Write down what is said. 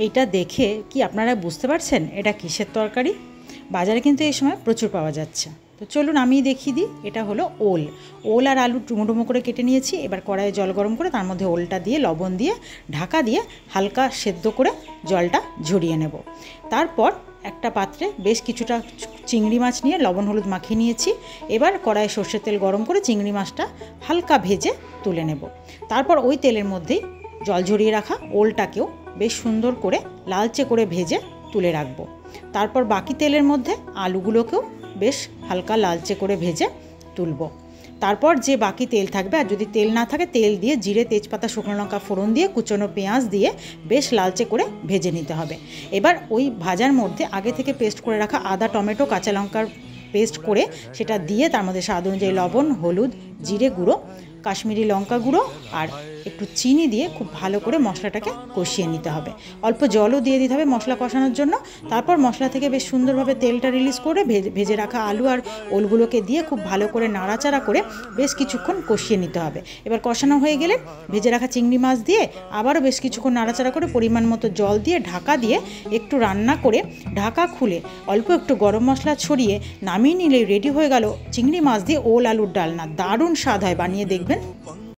এইটা দেখে কি আপনারা বুঝতে পারছেন এটা কিসের তরকারি? বাজারে কিন্তু এই সময় প্রচুর পাওয়া যাচ্ছে। তো চলুন আমি দেখিয়ে দিই। এটা হলো ওল। ওল আর আলু ডুমো ডুমো করে কেটে নিয়েছি। এবার কড়াইয়ে জল গরম করে তার মধ্যে ওলটা দিয়ে লবণ দিয়ে ঢাকা দিয়ে হালকা সেদ্ধ করে জলটা ঝরিয়ে নেব। তারপর একটা পাত্রে বেশ কিছুটা চিংড়ি মাছ নিয়ে লবণ হলুদ মাখিয়ে নিয়েছি। এবার কড়াইয়ে সর্ষের তেল গরম করে চিংড়ি মাছটা হালকা ভেজে তুলে নেব। তারপর ওই তেলের মধ্যেই জল ঝরিয়ে রাখা ওলটাকেও বেশ সুন্দর করে লালচে করে ভেজে তুলে রাখবো। তারপর বাকি তেলের মধ্যে আলুগুলোকেও বেশ হালকা লালচে করে ভেজে তুলব। তারপর যে বাকি তেল থাকবে, আর যদি তেল না থাকে তেল দিয়ে জিরে তেজপাতা শুকনো লঙ্কা ফোড়ন দিয়ে কুচনো পেঁয়াজ দিয়ে বেশ লালচে করে ভেজে নিতে হবে। এবার ওই ভাজার মধ্যে আগে থেকে পেস্ট করে রাখা আদা টমেটো কাঁচা লঙ্কার পেস্ট করে সেটা দিয়ে তার মধ্যে স্বাদ অনুযায়ী লবণ হলুদ জিরে গুঁড়ো কাশ্মীরি লঙ্কা গুঁড়ো আর একটু চিনি দিয়ে খুব ভালো করে মশলাটাকে কষিয়ে নিতে হবে। অল্প জলও দিয়ে দিতে হবে মশলা কষানোর জন্য। তারপর মশলা থেকে বেশ সুন্দরভাবে তেলটা রিলিজ করে ভেজে রাখা আলু আর ওলগুলোকে দিয়ে খুব ভালো করে নাড়াচাড়া করে বেশ কিছুক্ষণ কষিয়ে নিতে হবে। এবার কষানো হয়ে গেলে ভেজে রাখা চিংড়ি মাছ দিয়ে আবারও বেশ কিছুক্ষণ নাড়াচাড়া করে পরিমাণ মতো জল দিয়ে ঢাকা দিয়ে একটু রান্না করে ঢাকা খুলে অল্প একটু গরম মশলা ছড়িয়ে নামিয়ে নিলেই রেডি হয়ে গেল চিংড়ি মাছ দিয়ে ওল আলুর ডালনা। দারুণ স্বাদ হয়, বানিয়ে দেখবেন।